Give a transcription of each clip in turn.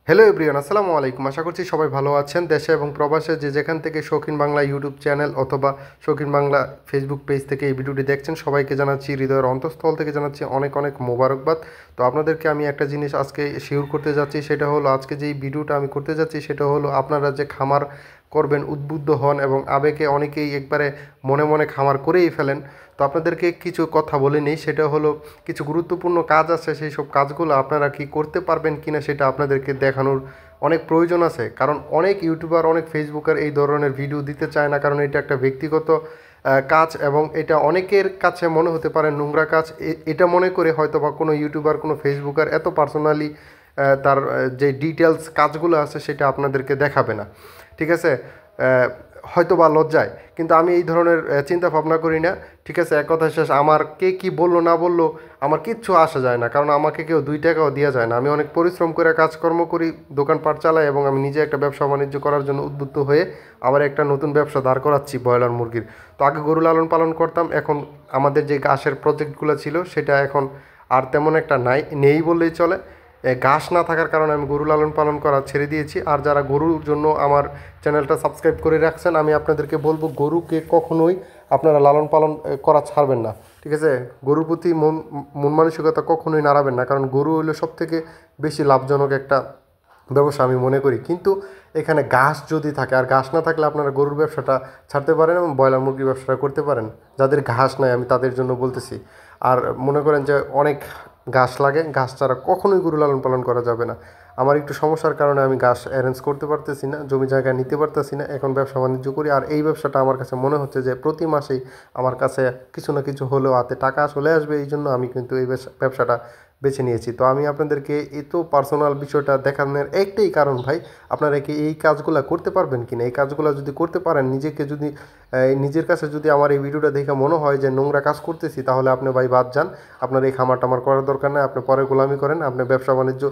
Hello everyone, আসসালামু আলাইকুম। আশা করছি সবাই ভালো আছেন। দেশে এবং প্রবাসে যে যেখান থেকে শৌখিন বাংলা ইউটিউব চ্যানেল অথবা শৌখিন বাংলা ফেসবুক পেজ থেকে এই ভিডিওটি দেখছেন, সবাইকে জানাচ্ছি হৃদয়ের অন্তঃস্থল থেকে জানাচ্ছি অনেক অনেক মোবারকবাদ। তো আপনাদেরকে আমি একটা জিনিস আজকে শিওর করতে যাচ্ছি, সেটা হলো আজকে যেই ভিডিওটা আমি করতে যাচ্ছি সেটা হলো আপনারা যে খামার করবেন উদ্বুদ্ধ হন এবং আবেগে অনেকেই একবারে মনে মনে খামার করেই ফেলেন। তো আপনাদেরকে কিছু কথা বলে নিই, সেটা হলো কিছু গুরুত্বপূর্ণ কাজ আছে, সেই সব কাজগুলো আপনারা কি করতে পারবেন কিনা সেটা আপনাদেরকে দেখানোর অনেক প্রয়োজন আছে। কারণ অনেক ইউটিউবার অনেক ফেসবুকার এই ধরনের ভিডিও দিতে চায় না, কারণ এটা একটা ব্যক্তিগত কাজ এবং এটা অনেকের কাছে মনে হতে পারে নোংরা কাজ। এটা মনে করে হয়তো বা কোনো ইউটিউবার কোনো ফেসবুকার এত পার্সোনালি তার যে ডিটেলস কাজগুলো আছে সেটা আপনাদেরকে দেখাবে না, ঠিক আছে? হয়তো বা লজ্জায়, কিন্তু আমি এই ধরনের চিন্তা ভাবনা করি না, ঠিক আছে? এক কথা শেষ, আমার কে কী বললো না বললো আমার কিচ্ছু আসা যায় না, কারণ আমাকে কেউ 2 টাকাও দেওয়া যায় না। আমি অনেক পরিশ্রম করে কাজকর্ম করি, দোকানপাট চালাই এবং আমি নিজে একটা ব্যবসা বাণিজ্য করার জন্য উদ্বুদ্ধ হয়ে আবার একটা নতুন ব্যবসা দাঁড় করাচ্ছি, ব্রয়লার মুরগির। তো আগে গরু লালন পালন করতাম, এখন আমাদের যে ঘাসের প্রজেক্টগুলো ছিল সেটা এখন আর তেমন একটা নেই বললেই চলে। ঘাস না থাকার কারণে আমি গরু লালন পালন করা ছেড়ে দিয়েছি। আর যারা গরুর জন্য আমার চ্যানেলটা সাবস্ক্রাইব করে রাখছেন, আমি আপনাদেরকে বলবো গরুকে কখনোই আপনারা লালন পালন করা ছাড়বেন না, ঠিক আছে? গরুর প্রতি মন মানসিকতা কখনোই নাড়াবেন না, কারণ গরু হলো সবথেকে বেশি লাভজনক একটা ব্যবসা আমি মনে করি। কিন্তু এখানে ঘাস যদি থাকে, আর ঘাস না থাকলে আপনারা গরুর ব্যবসাটা ছাড়তে পারেন এবং ব্রয়লার মুরগির ব্যবসাটা করতে পারেন। যাদের ঘাস নাই আমি তাদের জন্য বলতেছি। আর মনে করেন যে অনেক ঘাস লাগে, ঘাস ছাড়া কখনোই গরু লালন পালন করা যাবে না। আমার একটু সমস্যার কারণে আমি ঘাস অ্যারেঞ্জ করতে পারতেছি না, জমি জায়গা নিতে পারতেছি না, এখন ব্যবসা বাণিজ্য করি। আর এই ব্যবসাটা আমার কাছে মনে হচ্ছে যে প্রতি মাসেই আমার কাছে কিছু না কিছু হলেও হাতে টাকা চলে আসবে, এই জন্য আমি কিন্তু এই ব্যবসাটা বেছে নিয়েছি। তো আমি আপনাদেরকে এত পার্সোনাল বিষয়টা দেখানোর একটাই কারণ, ভাই আপনারা কি এই কাজগুলো করতে পারবেন কিনা? এই কাজগুলো যদি করতে পারেন, নিজেকে যদি নিজের কাছে যদি আমার এই ভিডিওটা দেখে মনে হয় যে নোংরা কাজ করতেছি, তাহলে আপনি ভাই বাদ যান। আপনার এই খামার টামার করার দরকার নেই, আপনি পরে গোলামি করেন, আপনি ব্যবসা বাণিজ্য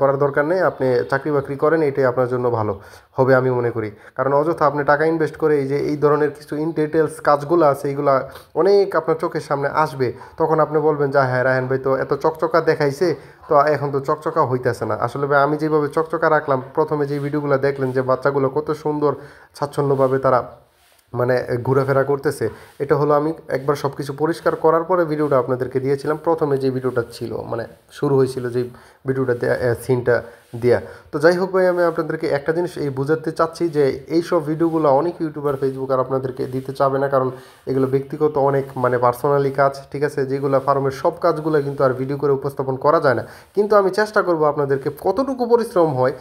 করার দরকার নেই, আপনি চাকরি বাকরি করেন, এটাই আপনার জন্য ভালো হবে আমি মনে করি। কারণ অযথা আপনি টাকা ইনভেস্ট করে এই যে এই ধরনের কিছু ইন ডিটেলস কাজগুলো আছে, এইগুলা অনেক আপনার চোখের সামনে আসবে, তখন আপনি বলবেন যে হ্যাঁ রায়হান ভাই তো এত চকচকা দেখাইছে, তো এখন তো চকচকা হইতেছে না। আসলে ভাই আমি যেভাবে চকচকা রাখলাম, প্রথমে যে ভিডিওগুলো দেখলেন যে বাচ্চাগুলো কত সুন্দর স্বাচ্ছন্দ্যভাবে তারা মানে ঘোরাফেরা করতেছে, এটা হলো আমি একবার সব কিছু পরিষ্কার করার পরে ভিডিওটা আপনাদেরকে দিয়েছিলাম। প্রথমে যে ভিডিওটা ছিল, মানে শুরু হয়েছিল যে ভিডিওটা সিনটা দেয়া। তো যাই হোক ভাই, আমি আপনাদেরকে একটা জিনিস এই বোঝাতে চাচ্ছি যে এইসব ভিডিওগুলো অনেক ইউটিউবার ফেসবুকার আপনাদেরকে দিতে চাবে না, কারণ এগুলো ব্যক্তিগত অনেক মানে পার্সোনালি কাজ, ঠিক আছে? যেগুলো ফার্মের সব কাজগুলো কিন্তু আর ভিডিও করে উপস্থাপন করা যায় না। কিন্তু আমি চেষ্টা করব আপনাদেরকে কতটুকু পরিশ্রম হয়,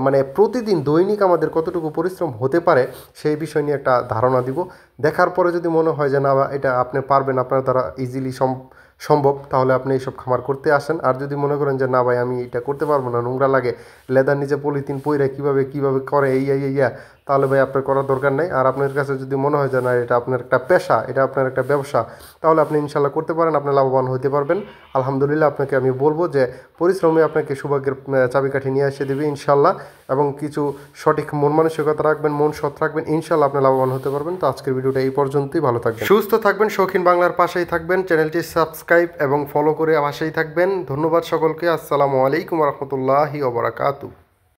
মানে প্রতিদিন দৈনিক আমাদের কতটুকু পরিশ্রম হতে পারে সেই বিষয় নিয়ে একটা ধারণা দিব। দেখার পরে যদি মনে হয় যে না এটা আপনি পারবেন, আপনার দ্বারা ইজিলি সম্ভব, তাহলে আপনি এইসব খামার করতে আসেন। আর যদি মনে করেন যে না ভাই আমি এটা করতে পারবো না, নোংরা লাগে, লেদার নিচে পলিথিন পইরা কীভাবে করে ইয়া, তাহলে ভাই আপনার করার দরকার নেই। আর আপনার কাছে যদি মনে হয় যে না এটা আপনার একটা পেশা, এটা আপনার একটা ব্যবসা, তাহলে আপনি ইনশাল্লাহ করতে পারেন, আপনি লাভবান হতে পারবেন। আলহামদুলিল্লাহ, আপনাকে আমি বলবো যে পরিশ্রমে আপনাকে সৌভাগ্যের চাবিকাঠি নিয়ে এসে দেবে ইনশাল্লাহ। এবং কিছু সঠিক মন মানসিকতা রাখবেন, মন সৎ রাখবেন, ইনশাল্লাহ আপনি লাভবান হতে পারবেন। তো আজকের ভিডিওটা এই পর্যন্তই। ভালো থাকবেন, সুস্থ থাকবেন, শৌখিন বাংলার পাশেই থাকবেন, চ্যানেলটি সাবস্ক্রাইব এবং ফলো করে পাশেই থাকবেন। ধন্যবাদ সকলকে। আসসালামু আলাইকুম রহমতুল্লাহি ওয়া বারাকাতুহু।